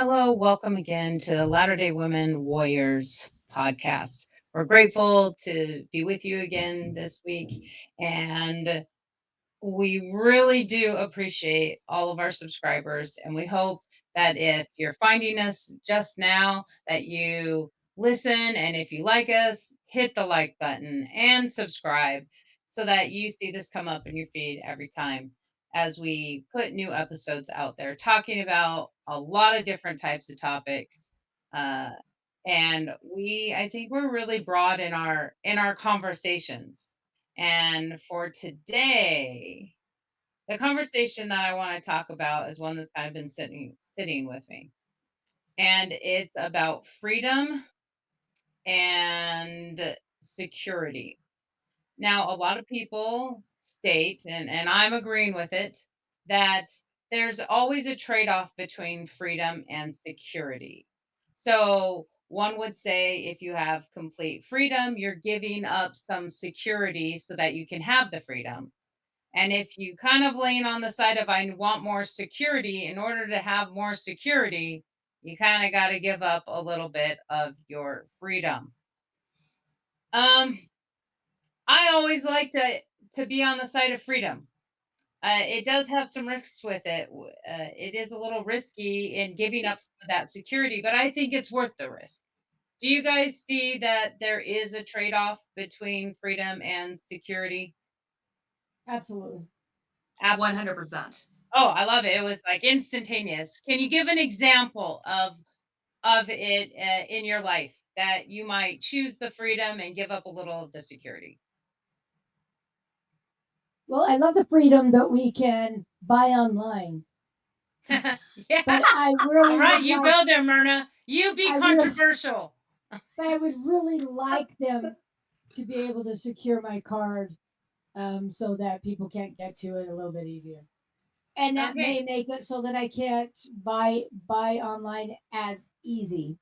Hello, welcome again to the Latter-day Women Warriors podcast. We're grateful to be with you again this week, and we really do appreciate all of our subscribers, and we hope that if you're finding us just now, that you listen, and if you like us, hit the like button and subscribe so that you see this come up in your feed every time as we put new episodes out there talking about a lot of different types of topics. Uh, and I think we're really broad in our conversations. And for today, the conversation that I want to talk about is one that's kind of been sitting with me. And it's about freedom and security. Now, a lot of people state, and I'm agreeing with it, that there's always a trade-off between freedom and security. So one would say if you have complete freedom, you're giving up some security so that you can have the freedom. And if you kind of lean on the side of I want more security, in order to have more security, you kind of got to give up a little bit of your freedom. Um, I always like to be on the side of freedom. It does have some risks with it. It is a little risky in giving up some of that security, but I think it's worth the risk. Do you guys see that there is a trade-off between freedom and security? Absolutely. Absolutely. 100%. Oh, I love it. It was like instantaneous. Can you give an example of it in your life that you might choose the freedom and give up a little of the security? Well, I love the freedom that we can buy online, Yeah. but I All really right, would you like, go there, Myrna. You be I really, controversial. but I would really like them to be able to secure my card, so that people can't get to it a little bit easier. And that Okay. may make it so that I can't buy online as easy.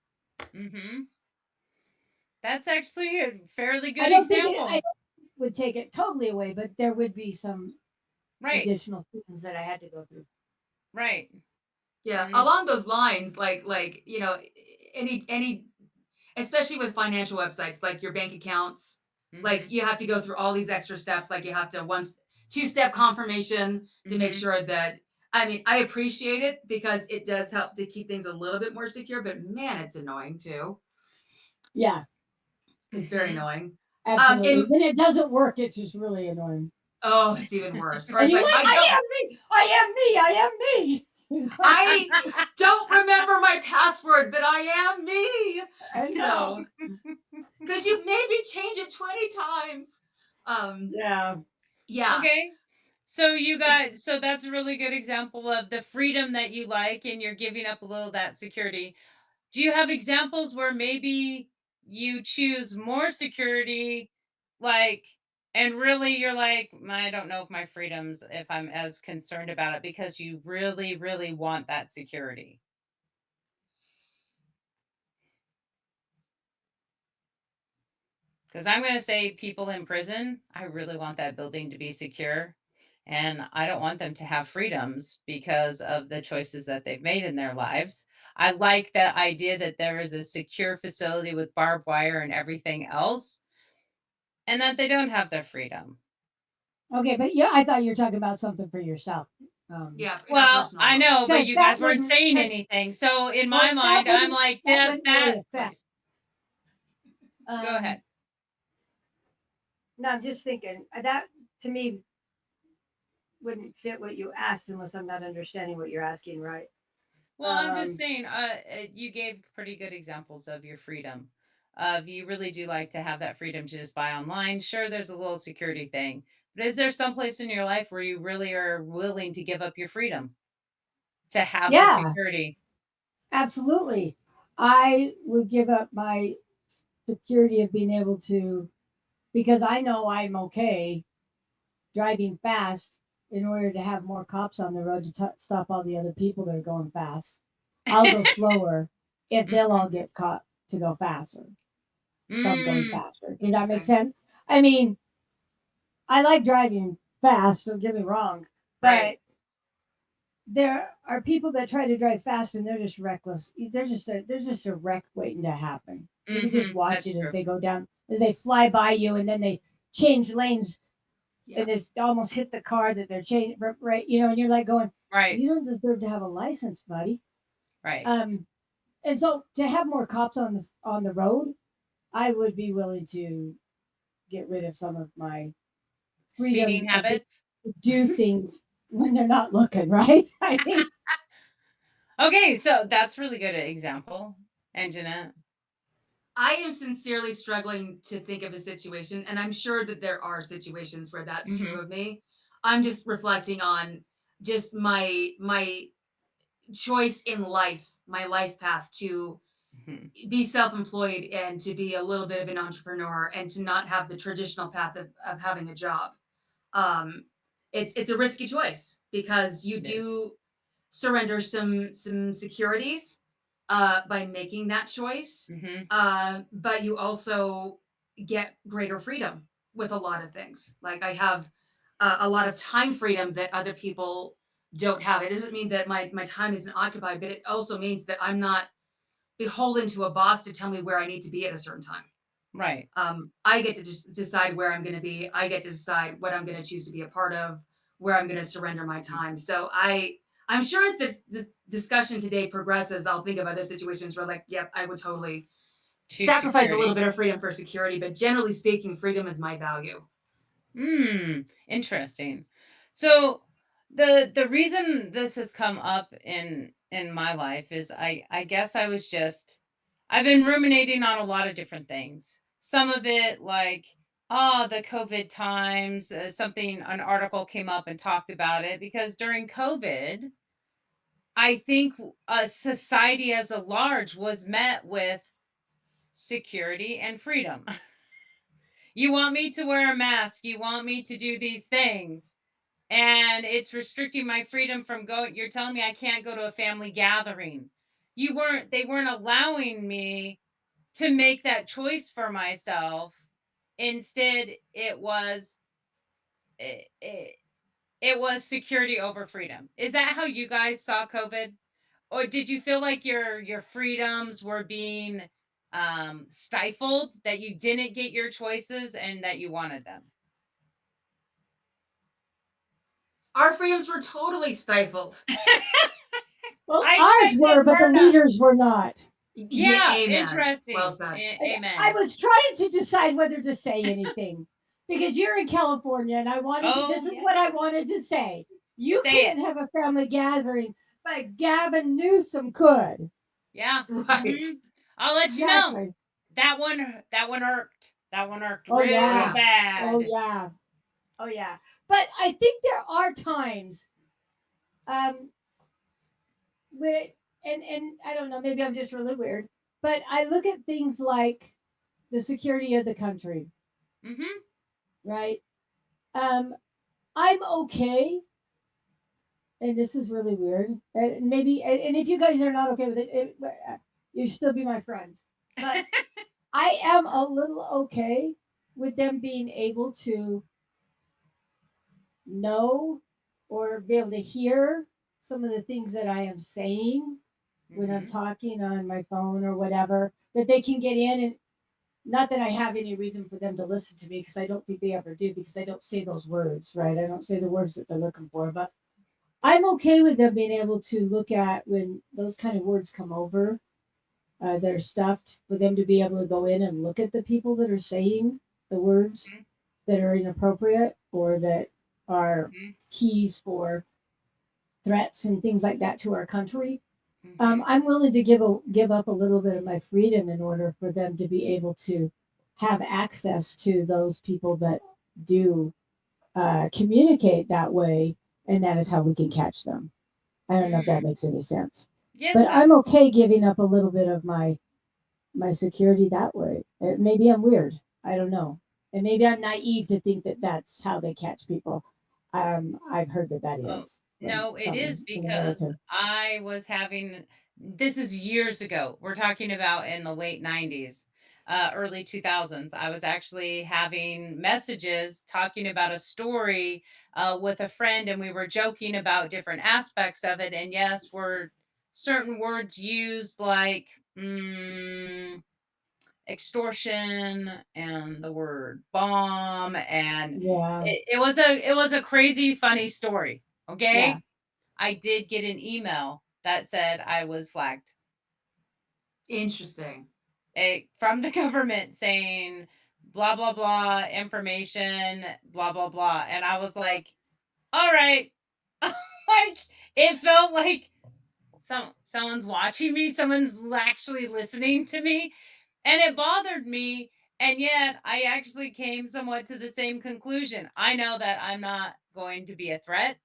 Mm-hmm. That's actually a fairly I good don't think it. I example. would take it totally away, but there would be some Right. additional things that I had to go through. Right. Yeah, Mm-hmm. along those lines, any especially with financial websites like your bank accounts, Mm-hmm. like you have to go through all these extra steps, like you have to two-step confirmation to make Mm-hmm. sure that I mean, I appreciate it because it does help to keep things a little bit more secure, but man, it's annoying too. Yeah, It's very Mm-hmm. annoying. absolutely. And When it doesn't work, it's just really annoying. oh, it's even worse. Or And it's you're like like, I I don't am me, I am me, I am me. I don't remember my password, but I am me. I know. So, because you've made me change it 20 times. Um, Yeah. yeah. Okay. So that's a really good example of the freedom that you like and you're giving up a little of that security. Do you have examples where maybe you choose more security, like, and really you're like, I don't know if my freedoms, if I'm as concerned about it because you really, really want that security? Because I'm going to say people in prison, I really want that building to be secure. And I don't want them to have freedoms because of the choices that they've made in their lives. I like the idea that there is a secure facility with barbed wire and everything else, and that they don't have their freedom. Okay, but yeah, I thought you were talking about something for yourself. Yeah. In our Well, personal I life. know, but Because you that guys weren't wouldn't, saying because anything. So in my well, mind, I'm like that wouldn't really that affect. go ahead. Um, no, I'm just thinking that to me wouldn't fit what you asked unless I'm not understanding what you're asking, right? Well, I'm just Um, saying, you gave pretty good examples of your freedom. Of you really do like to have that freedom to just buy online. Sure, there's a little security thing, but is there some place in your life where you really are willing to give up your freedom to have the yeah, security? absolutely. I would give up my security of being able to, because I know I'm okay driving fast in order to have more cops on the road to stop all the other people that are going fast. I'll go slower if they'll all Mhm. get caught to go faster. So I'm going Mm, faster. Does that make Interesting. sense? I mean, I like driving fast, don't get me wrong, Right. but there are people that try to drive fast and they're just reckless. There's just a wreck waiting to happen. You can just watch That's it as true. they go down, as they fly by you, and then they change lanes and Yep. they almost hit the car that they're changing. Right, and you're like going, Right. "You don't deserve to have a license, buddy." Right. Um, and so to have more cops on the road, I would be willing to get rid of some of my freedom Speeding of being habits. able to do things when they're not looking. Right? I mean, Okay, so that's really good example. And Jeanette. I am sincerely struggling to think of a situation, and I'm sure that there are situations where that's true Mhm. of me. I'm just reflecting on just my choice in life, my life path to Mhm. be self-employed and to be a little bit of an entrepreneur and to not have the traditional path of having a job. Um, it's a risky choice because you It is. do surrender some securities by making that choice, Mhm. but you also get greater freedom with a lot of things. Like I have a lot of time freedom that other people don't have. It doesn't mean that my time isn't occupied, but it also means that I'm not beholden to a boss to tell me where I need to be at a certain time. Right. I get to just decide where I'm going to be. I get to decide what I'm going to choose to be a part of, where I'm going to surrender my Mhm. time. So I'm sure as this discussion today progresses, I'll think of other situations where like, yep, I would totally Choose sacrifice a little security. bit of freedom for security. But generally speaking, freedom is my value. Interesting. So the reason this has come up in my life is I guess I've been ruminating on a lot of different things. Some of it like the COVID times, an article came up and talked about it because during COVID, I think society as a large was met with security and freedom. You want me to wear a mask, you want me to do these things, and it's restricting my freedom from going. You're telling me I can't go to a family gathering. They weren't allowing me to make that choice for myself. Instead, it, it was security over freedom. Is that how you guys saw COVID? Or did you feel like your freedoms were being stifled, that you didn't get your choices and that you wanted them? Our freedoms were totally stifled. well, I bet ours they were, but the were. leaders were not. Yeah, Yeah, amen. Well interesting. said. I Amen. was trying to decide whether to say anything because you're in California and Oh, this is what I yes. wanted to say. You Say it. can't have a family gathering, but Gavin Newsom could. Yeah. Right. Mhm. I'll let you know. Exactly. That one irked. That one irked Oh, Oh real yeah. yeah. Oh, bad. yeah. Oh, yeah. But I think there are times um, where, and I don't know, maybe I'm just really weird, but I look at things like the security of the country, Mhm. right? Um, I'm okay, and this is really weird. And maybe, and if you guys are not okay with it, you still be my friends. But I am a little okay with them being able to know or be able to hear some of the things that I am saying when I'm Mhm. talking on my phone or whatever, that they can get in. And not that I have any reason for them to listen to me because I don't think they ever do because I don't say those words, right? I don't say the words that they're looking for, but I'm okay with them being able to look at when those kind of words come over their stuff for them to be able to go in and look at the people that are saying the words Mhm. that are inappropriate or that are Mhm. keys for threats and things like that to our country. Mhm. I'm willing to give up a little bit of my freedom in order for them to be able to have access to those people that do communicate that way, and that is how we can catch them. I don't know if that Mm. makes any sense, Yes, but it I'm does. okay giving up a little bit of my security that way. Maybe I'm weird. I don't know, and maybe I'm naive to think that that's how they catch people. I've heard that that Oh, is from no, it is some in the because military. I was having this is years ago. We're talking about in the late 90s. early 2000s. I was actually having messages talking about a story with a friend, and we were joking about different aspects of it. And yes, were certain words used like extortion and the word bomb, and Yeah. it was a crazy funny story. Yeah. Okay, I did get an email that said I was flagged Interesting. from the government saying blah blah blah information, blah blah blah, and I was like, all right. Like, it felt like someone's watching me, someone's actually listening to me, and it bothered me. And yet I actually came somewhat to the same conclusion. I know that I'm not going to be a threat.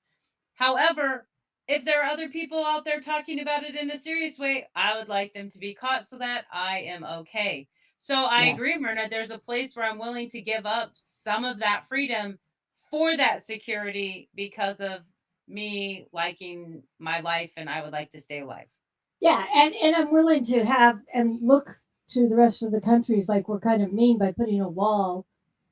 However, if there are other people out there talking about it in a serious way, I would like them to be caught so that I am okay. So I Yeah. agree, Myrna. There's a place where I'm willing to give up some of that freedom for that security because of me liking my life and I would like to stay alive. Yeah, and I'm willing to have and look to the rest of the countries like we're kind of mean by putting a wall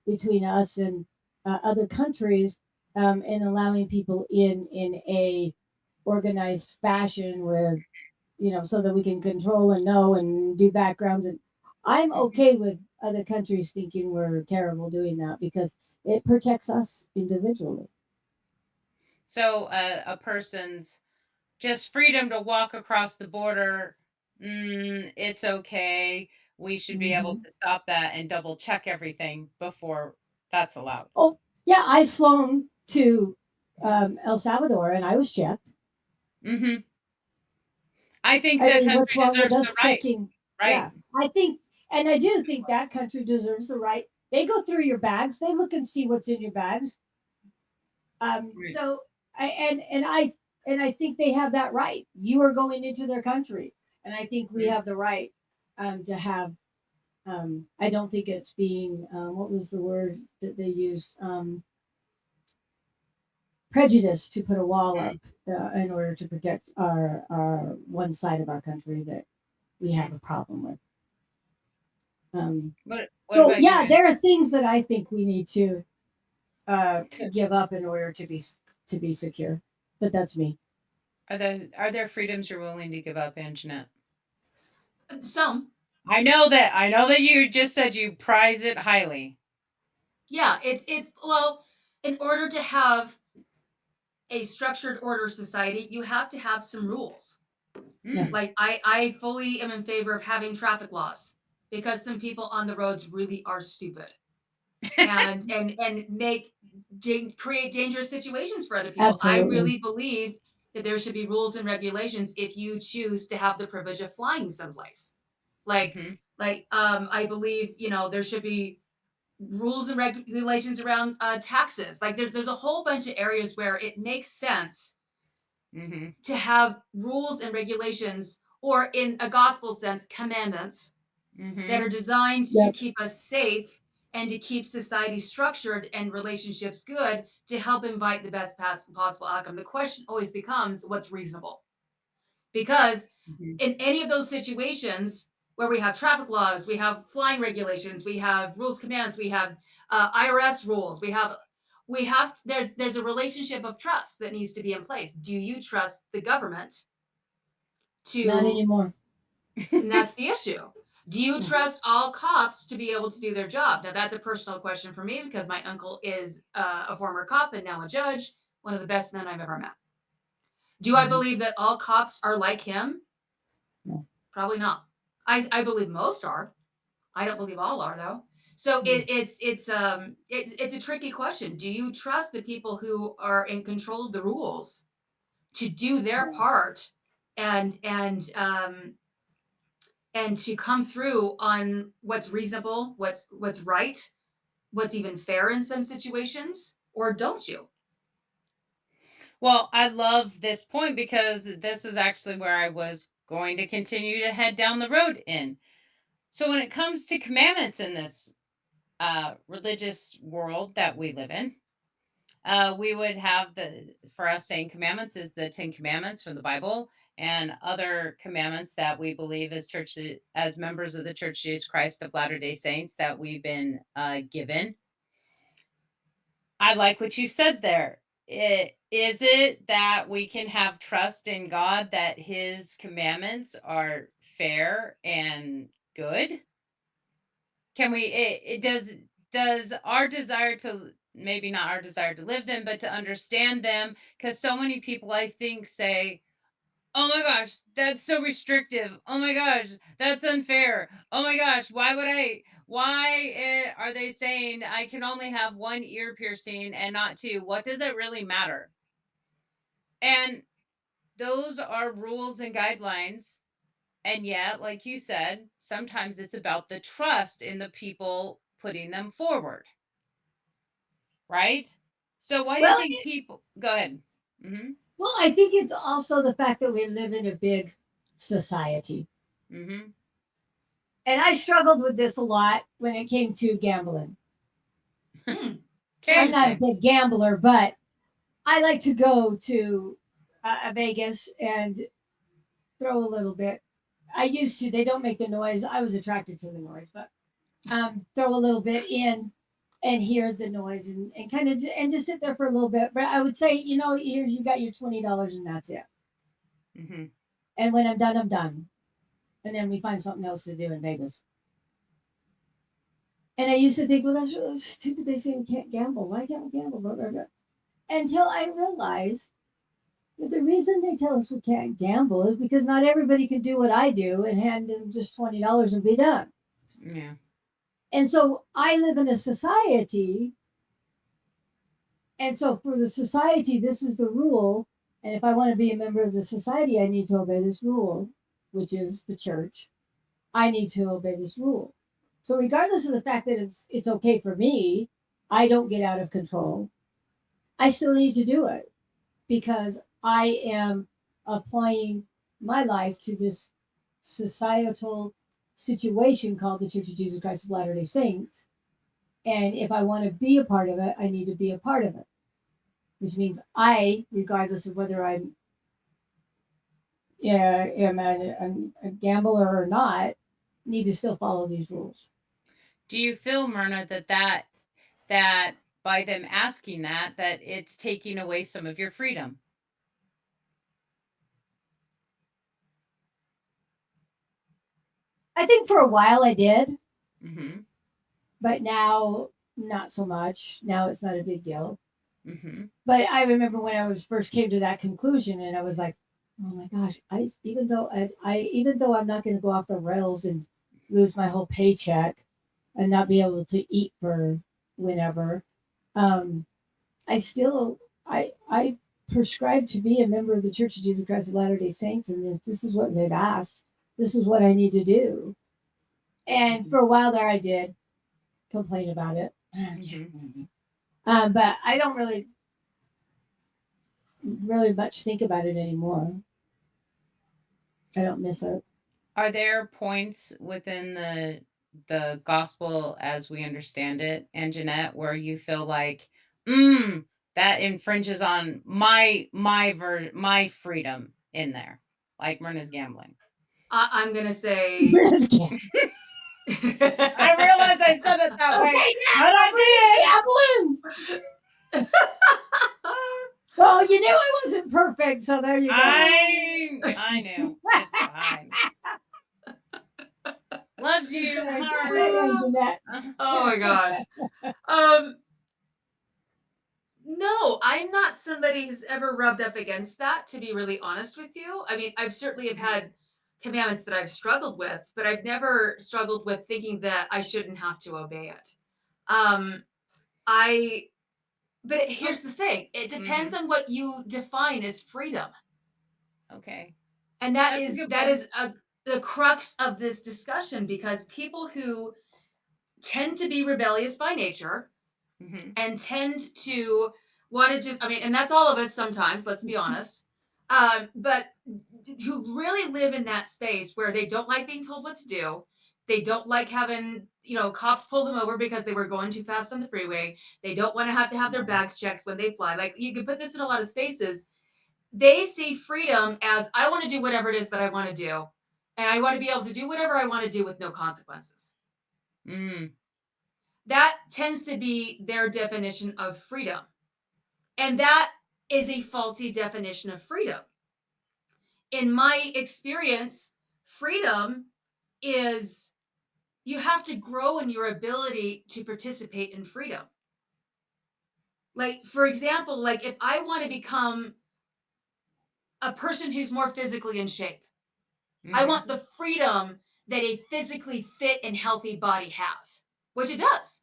between us and other countries, and allowing people in a organized fashion with, so that we can control and know and do backgrounds. And I'm Mhm. okay with other countries thinking we're terrible doing that because it protects us individually. So a person's just freedom to walk across the border, it's okay. We should be able Hmm. to stop that and double check everything before that's allowed. Oh, yeah, I've flown to El Salvador and I was checked. Mhm. I think I the mean, what's country wrong with deserves the us right, checking? right, Yeah, I think, and I do think that country deserves the right. They go through your bags, they look and see what's in your bags. right. So I think they have that right. You are going into their country, and I think we Mhm, have the right to have. I don't think it's being what was the word that they used? Prejudice to put a wall mhm, up in order to protect our one side of our country that we have mhm. a problem with. Um, What so about you, yeah, Ann? there are things that I think we need to give up in order to be secure. But that's me. Are there freedoms you're willing to give up, Anjanette? Some, I know that you just said you prize it highly. yeah, it's well, in order to have a structured order society, you have to have some rules. Yeah, Mm, Like I fully am in favor of having traffic laws because some people on the roads really are stupid and make create dangerous situations for other people. I absolutely. really believe that there should be rules and regulations if you choose to have the privilege of flying someplace. Like mhm, I believe there should be rules and regulations around taxes. Like there's a whole bunch of areas where it makes sense mhm, to have rules and regulations, or in a gospel sense, commandments that are mhm, designed to Yep. keep us safe and to keep society structured and relationships good to help invite the best possible outcome. The question always becomes what's reasonable? Because mhm, in any of those situations where we have traffic laws, we have flying regulations, we have rules, commands, we have IRS rules, there's a relationship of trust that needs to be in place. Do you trust the government Not to anymore. and that's the issue. Do you Yeah. trust all cops to be able to do their job? Now, that's a personal question for me because my uncle is a former cop and now a judge, one of the best men I've ever met. Do I Mhm. believe that all cops are like him? No. Probably not. I believe most are. I don't believe all are though. So Mm. it's a tricky question. Do you trust the people who are in control of the rules to do their Yeah. part and and um, and to come through on what's reasonable, what's right, what's even fair in some situations, or don't you? Well, I love this point because this is actually where I was going to continue to head down the road in. So when it comes to commandments in this religious world that we live in, We would have for us saying commandments is the 10 commandments from the Bible and other commandments that we believe as as members of the Church of Jesus Christ of Latter-day Saints that we've been given. I like what you said there. Is it that we can have trust in God that his commandments are fair and good? Can we it does our desire to, maybe not our desire to live them, but to understand them, cuz so many people I think say, "Oh my gosh, that's so restrictive. Oh my gosh, that's unfair. Oh my gosh, why are they saying I can only have one ear piercing and not two? What does it really matter?" And those are rules and guidelines. And yet, like you said, sometimes it's about the trust in the people putting them forward, right? So why do you Well, think people go ahead? Mhm. well, I think it's also the fact that we live in a big society. Mhm. And I struggled with this a lot when it came to gambling. Hmm, I'm Okay. not a interesting. big gambler, but I like to go to Vegas and throw a little bit. I used to. They don't make the noise. I was attracted to the noise, but throw a little bit in and hear the noise and kind of and just sit there for a little bit. But I would say, here you got your $20 and that's it. Mhm. And when I'm done, I'm done. And then we find something else to do in Vegas. And I used to think, well, that's really stupid. They say we can't gamble. Why can't we gamble? Blah, blah, blah. Until I realized that the reason they tell us we can't gamble is because not everybody can do what I do and hand them just $20 and be done. Yeah. And so I live in a society. And so for the society, this is the rule. And if I want to be a member of the society, I need to obey this rule, which is the church. I need to obey this rule. So regardless of the fact that it's okay for me, I don't get out of control. I still need to do it because I am applying my life to this societal situation called the Church of Jesus Christ of Latter-day Saints. And if I want to be a part of it, I need to be a part of it, which means I, regardless of whether I'm am a gambler or not, need to still follow these rules. Do you feel, Myrna, that by them asking that it's taking away some of your freedom? I think for a while I did, Mhm. but now not so much. Now it's not a big deal. Mhm. But I remember when I was first came to that conclusion, and I was like, "Oh my gosh!" Even though I'm not going to go off the rails and lose my whole paycheck and not be able to eat for whenever, um, I still I prescribe to be a member of the Church of Jesus Christ of Latter Day Saints, and this is what they've asked. This is what I need to do. And Mhm. for a while there, I did complain about it. Mhm. But I don't really much think about it anymore. I don't miss it. Are there points within the gospel as we understand it, and Jeanette, where you feel like, that infringes on my freedom in there, like Myrna's gambling? I'm gonna say. Okay, I realize I said it that way, yeah, but I gambling. Well, you knew I wasn't perfect, so there you go. I knew. It's fine. Loves you, Go heart. ahead, Jeanette. Oh my gosh. Um, no, I'm not somebody who's ever rubbed up against that, to be really honest with you. I mean, I've certainly have Mhm. had commandments that I've struggled with, but I've never struggled with thinking that I shouldn't have to obey it. Um, I but Oh, here's the thing, it depends mhm. on what you define as freedom. Okay. And that That's a is good that point. is a the crux of this discussion because people who tend to be rebellious by nature Mhm. and tend to want to just, I mean, and that's all of us sometimes, let's be honest. But who really live in that space where they don't like being told what to do, They don't like having, cops pull them over because they were going too fast on the freeway. They don't want to have their bags checked when they fly. Like, you can put this in a lot of spaces. They see freedom as, I want to do whatever it is that I want to do. And I want to be able to do whatever I want to do with no consequences. Mm. That tends to be their definition of freedom. And that is a faulty definition of freedom. In my experience, freedom is, you have to grow in your ability to participate in freedom. Like, for example, like if I want to become a person who's more physically in shape, I Mhm. want the freedom that a physically fit and healthy body has, which it does.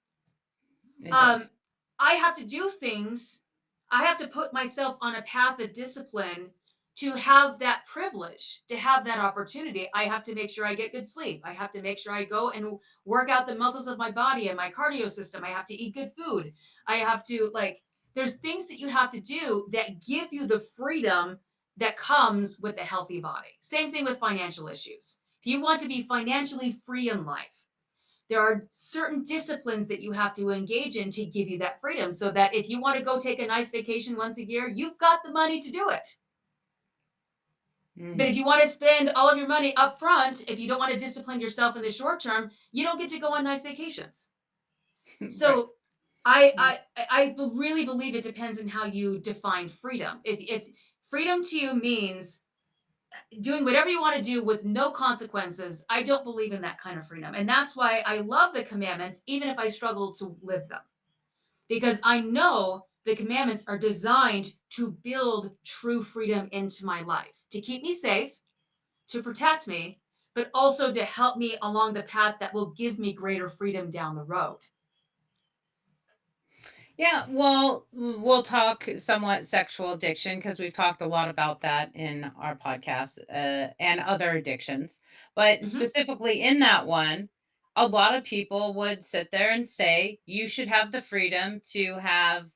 It Um, does. I have to do things. I have to put myself on a path of discipline to have that privilege, to have that opportunity. I have to make sure I get good sleep. I have to make sure I go and work out the muscles of my body and my cardio system. I have to eat good food. I have to, like, there's things that you have to do that give you the freedom that comes with a healthy body. Same thing with financial issues. If you want to be financially free in life, there are certain disciplines that you have to engage in to give you that freedom, so that if you want to go take a nice vacation once a year, you've got the money to do it. But Mm. if you want to spend all of your money up front, if you don't want to discipline yourself in the short term, you don't get to go on nice vacations. Right. So I really believe it depends on how you define freedom. If freedom to you means doing whatever you want to do with no consequences, I don't believe in that kind of freedom. And that's why I love the commandments, even if I struggle to live them, because I know the commandments are designed to build true freedom into my life, to keep me safe, to protect me, but also to help me along the path that will give me greater freedom down the road. Yeah, well, we'll talk somewhat sexual addiction because we've talked a lot about that in our podcast, and other addictions. But Hmm. specifically in that one, a lot of people would sit there and say you should have the freedom to have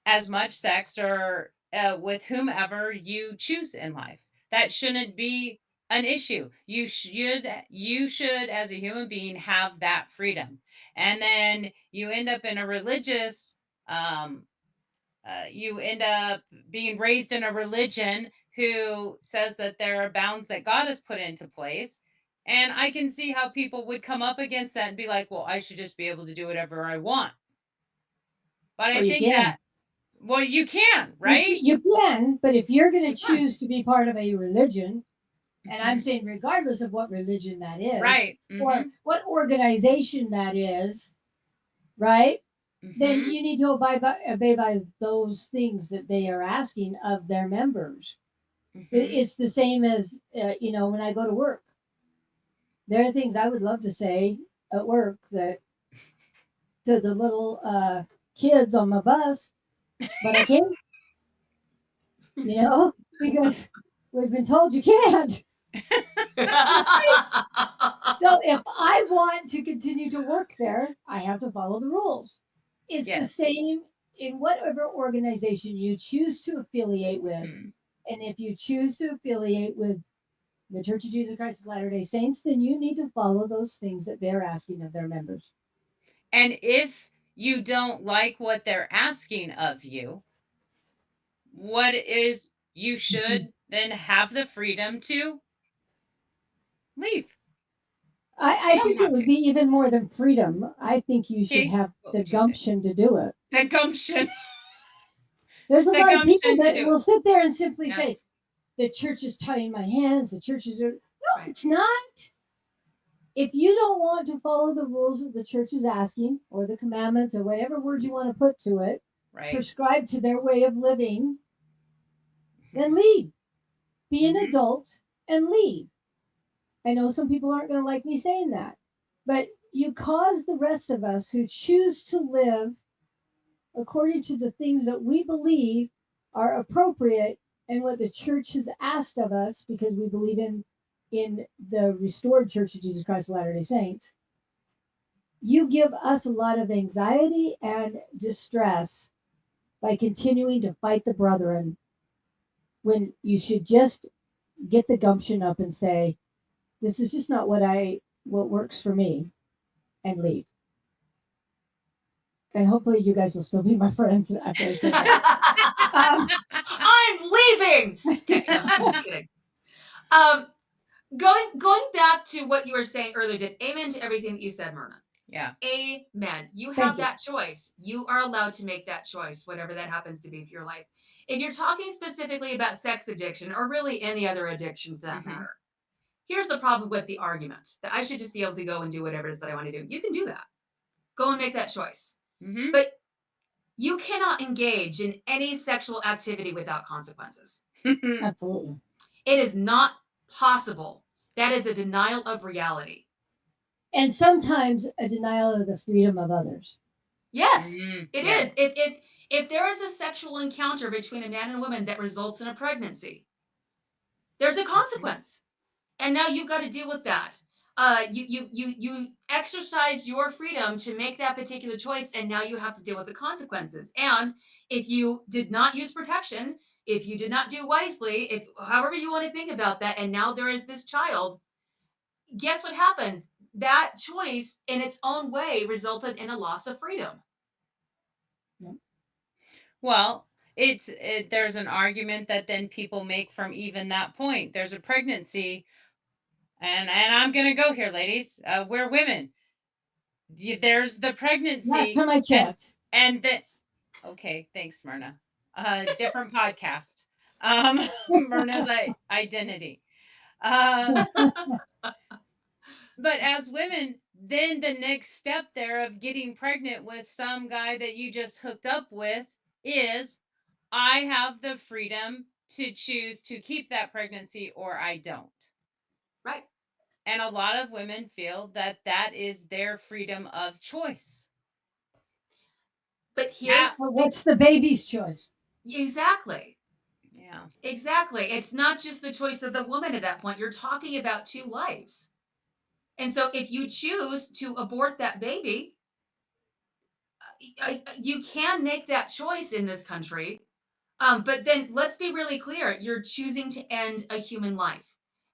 as much sex or with whomever you choose in life. That shouldn't be an issue. You should as a human being have that freedom. And then um you end up being raised in a religion who says that there are bounds that God has put into place. And I can see how people would come up against that and be like, well, I should just be able to do whatever I want. But Well, I you think that, can. well, you can, right? You can, but if you're going You to can. choose to be part of a religion, and I'm Mhm. saying regardless of what religion that is, Right. or Mhm. what organization that is, right? Then Mhm. you need to obey by those things that they are asking of their members. Mhm. It's the same as, when I go to work. There are things I would love to say at work that to the little kids on my bus, but I can't, because we've been told you can't. So if I want to continue to work there, I have to follow the rules. It's the Yes. same in whatever organization you choose to affiliate with. Mhm. And if you choose to affiliate with the Church of Jesus Christ of Latter day Saints, then you need to follow those things that they're asking of their members. And if you don't like what they're asking of you, what is you should then have the freedom to leave I if you think it want would to. be even more than freedom. I think you should Okay? have What the would you say? gumption to do it. The gumption. There's a The lot of people gumption to that do it. will sit there and simply say, Yes. the church is tying my hands, the churches are. No, Right. it's not. If you don't want to follow the rules that the church is asking, or the commandments, or whatever word you want to put to it, Right. prescribed to their way of living, then Mhm. leave. Be an Mhm. adult and leave. I know some people aren't going to like me saying that, but you cause the rest of us who choose to live according to the things that we believe are appropriate and what the church has asked of us, because we believe in the restored Church of Jesus Christ of Latter-day Saints. You give us a lot of anxiety and distress by continuing to fight the brethren, when you should just get the gumption up and say, this is just not what I what works for me and leave. And hopefully you guys will still be my friends after I say that. Um, I'm leaving. Okay, no, I'm just kidding. Um, going back to what you were saying earlier, did amen to everything that you said, Myrna. Yeah. Amen. You Thank have you. that choice. You are allowed to make that choice, whatever that happens to be for your life. If you're talking specifically about sex addiction or really any other addiction for that Mhm. matter, here's the problem with the argument that I should just be able to go and do whatever it is that I want to do. You can do that. Go and make that choice. Mhm. But you cannot engage in any sexual activity without consequences. Absolutely. It is not possible. That is a denial of reality. And sometimes a denial of the freedom of others. Yes, it Yes. is. If there is a sexual encounter between a man and a woman that results in a pregnancy, there's a consequence, and now you got to deal with that. You exercise your freedom to make that particular choice, and now you have to deal with the consequences. And if you did not use protection, if you did not do wisely, if however you want to think about that, and now there is this child, guess what happened? That choice, in its own way, resulted in a loss of freedom. Well, there's an argument that then people make from even that point. There's a pregnancy, and I'm gonna go here, ladies. We're women. There's the Last pregnancy, time I checked. and the okay. Thanks, Myrna. Different podcast. Myrna's identity. Um, but as women, then the next step there of getting pregnant with some guy that you just hooked up with is I have the freedom to choose to keep that pregnancy or I don't. Right. And a lot of women feel that that is their freedom of choice. But Now, here's But what's the baby's choice? exactly. yeah. Exactly. It's not just the choice of the woman at that point. You're talking about two lives. And so if you choose to abort that baby, you can make that choice in this country. But then let's be really clear, you're choosing to end a human life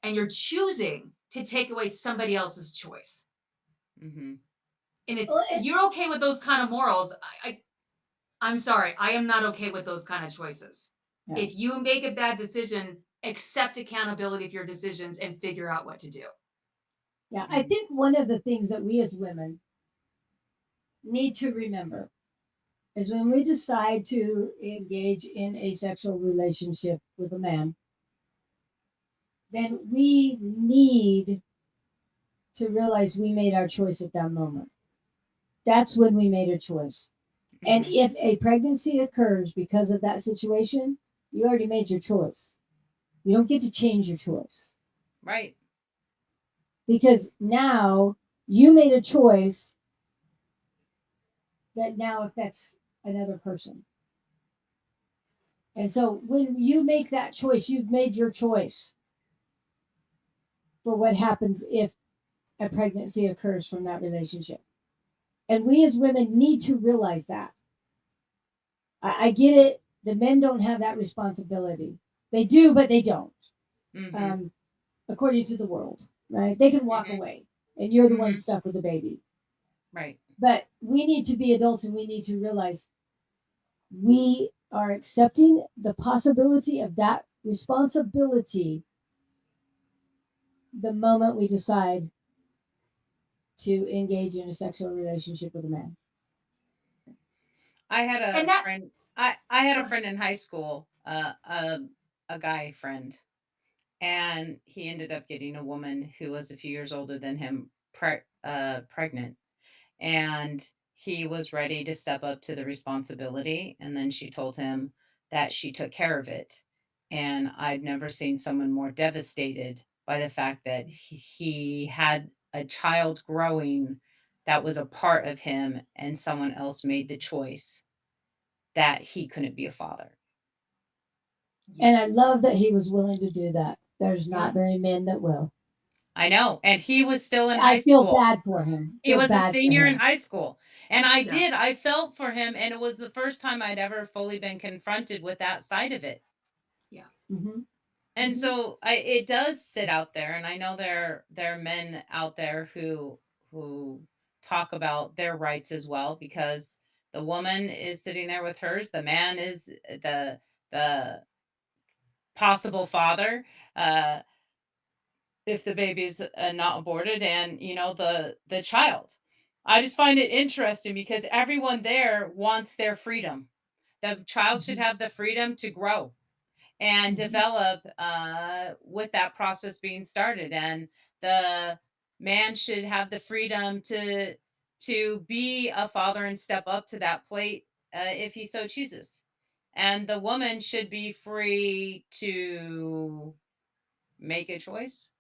and you're choosing to take away somebody else's choice. Hmm. And if Well, you're okay with those kind of morals, I'm sorry, I am not okay with those kind of choices. Yeah. If you make a bad decision, accept accountability for your decisions and figure out what to do. Yeah, I think one of the things that we as women need to remember is when we decide to engage in a sexual relationship with a man, then we need to realize we made our choice at that moment. That's when we made a choice. And Hmm. if a pregnancy occurs because of that situation, you already made your choice. You don't get to change your choice Right. because now you made a choice that now affects another person. And so when you make that choice, you've made your choice for what happens if a pregnancy occurs from that relationship. And we as women need to realize that. I get it. The men don't have that responsibility. They do, but they don't, Hmm. um, according to the world, right? They can walk Hmm. away and you're the one Hmm. stuck with the baby. Right. But we need to be adults and we need to realize we are accepting the possibility of that responsibility the moment we decide to engage in a sexual relationship with a man. I had And a that, friend. I had a friend in high school, a guy friend, and he ended up getting a woman who was a few years older than him, pregnant, and he was ready to step up to the responsibility. And then she told him that she took care of it, and I'd never seen someone more devastated by the fact that he had a child growing that was a part of him, and someone else made the choice that he couldn't be a father. yeah, And I love that he was willing to do that. There's not yes, very men that will. I know, and he was still in high I feel school. bad for him. He Feel was a bad for senior in him. high school, and yeah. I felt for him, and it was the first time I'd ever fully been confronted with that side of it. Yeah. Hmm. And Mhm. so it does sit out there, and I know there are men out there who talk about their rights as well, because the woman is sitting there with hers, the man is the possible father, uh, if the baby's not aborted, and the child. I just find it interesting because everyone there wants their freedom. The child should Mhm. have the freedom to grow and Mhm. develop, with that process being started, and the man should have the freedom to be a father and step up to that plate, if he so chooses, and the woman should be free to make a choice.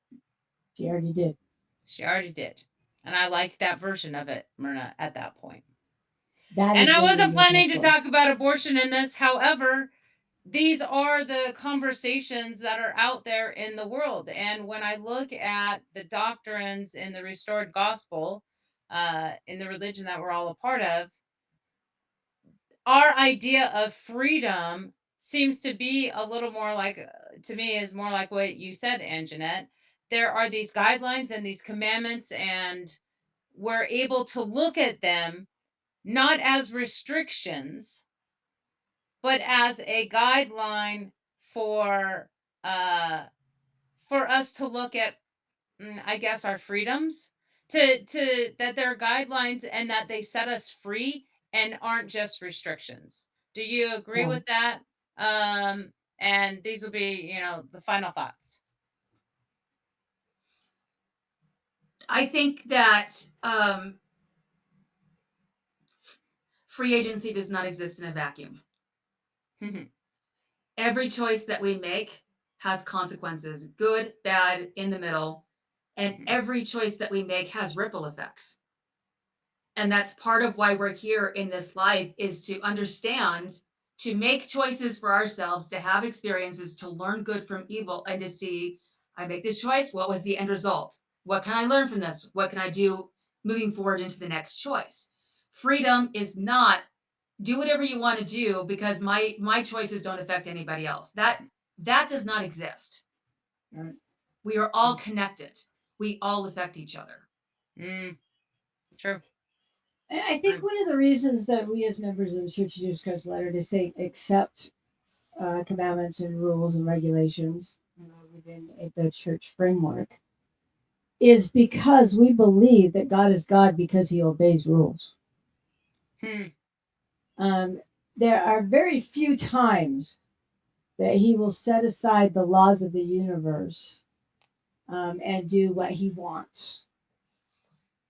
She already did. She already did, and I like that version of it, Myrna, at that point. That And is I when we wasn't make our planning to choice. talk about abortion in this, however, these are the conversations that are out there in the world. And when I look at the doctrines in the restored gospel, in the religion that we're all a part of, our idea of freedom seems to be a little more like, to me, is more like what you said, Anjanette. There are these guidelines and these commandments, and we're able to look at them not as restrictions, but as a guideline for uh for us to look at, I guess, our freedoms, to that they're guidelines and that they set us free and aren't just restrictions. Do you agree Yeah. with that? And these will be, the final thoughts. I think that free agency does not exist in a vacuum. Every choice that we make has consequences, good, bad, in the middle. And every choice that we make has ripple effects. And that's part of why we're here in this life, is to understand, to make choices for ourselves, to have experiences, to learn good from evil, and to see, I make this choice, what was the end result? What can I learn from this? What can I do moving forward into the next choice? Freedom is not do whatever you want to do because my choices don't affect anybody else. That does not exist. Right. We are all connected. We all affect each other. Mm, true. And I think True. one of the reasons that we as members of the Church of Jesus Christ of Latter-day Saints accept commandments and rules and regulations, within the church framework is because we believe that God is God because he obeys rules. Hmm. Um, there are very few times that he will set aside the laws of the universe and do what he wants.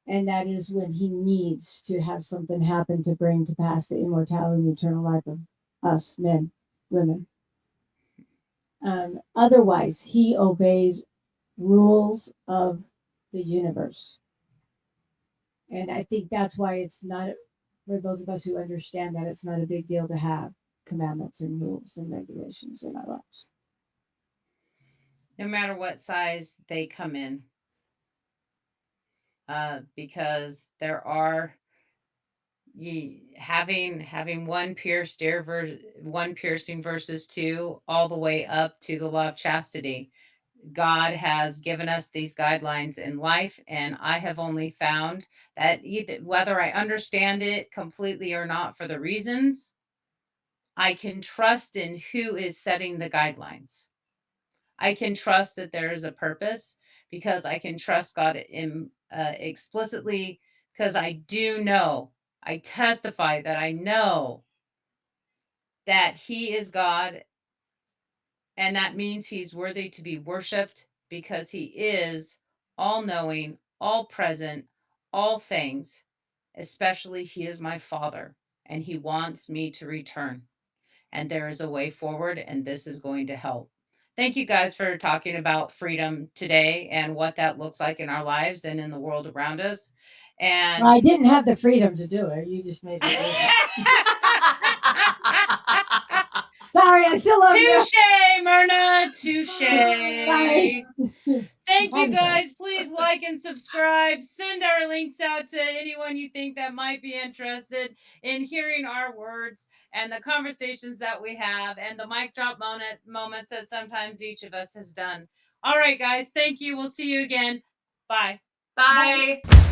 And that is when he needs to have something happen to bring to pass the immortality and eternal life of us, men, women. Otherwise, he obeys rules of the universe. And I think that's why it's not, for those of us who understand that, it's not a big deal to have commandments and rules and regulations in our lives. No matter what size they come in, because there are, having one piercing versus two, all the way up to the law of chastity. God has given us these guidelines in life, and I have only found that, either whether I understand it completely or not for the reasons, I can trust in who is setting the guidelines. I can trust that there is a purpose, because I can trust God explicitly, because I do know, I testify that I know that He is God, and that means He's worthy to be worshiped, because He is all knowing, all present, all things. Especially, He is my Father, and He wants me to return. And there is a way forward, and this is going to help. Thank you guys for talking about freedom today and what that looks like in our lives and in the world around us. Well, And I didn't have the freedom to do it. You just made me do it. Sorry, I still love you. touche, Myrna, touche. Bye. Thank you I'm sorry. guys. Please like and subscribe. Send our links out to anyone you think that might be interested in hearing our words and the conversations that we have and the mic drop moments that sometimes each of us has done. All right, guys. Thank you. We'll see you again. Bye. Bye. Bye.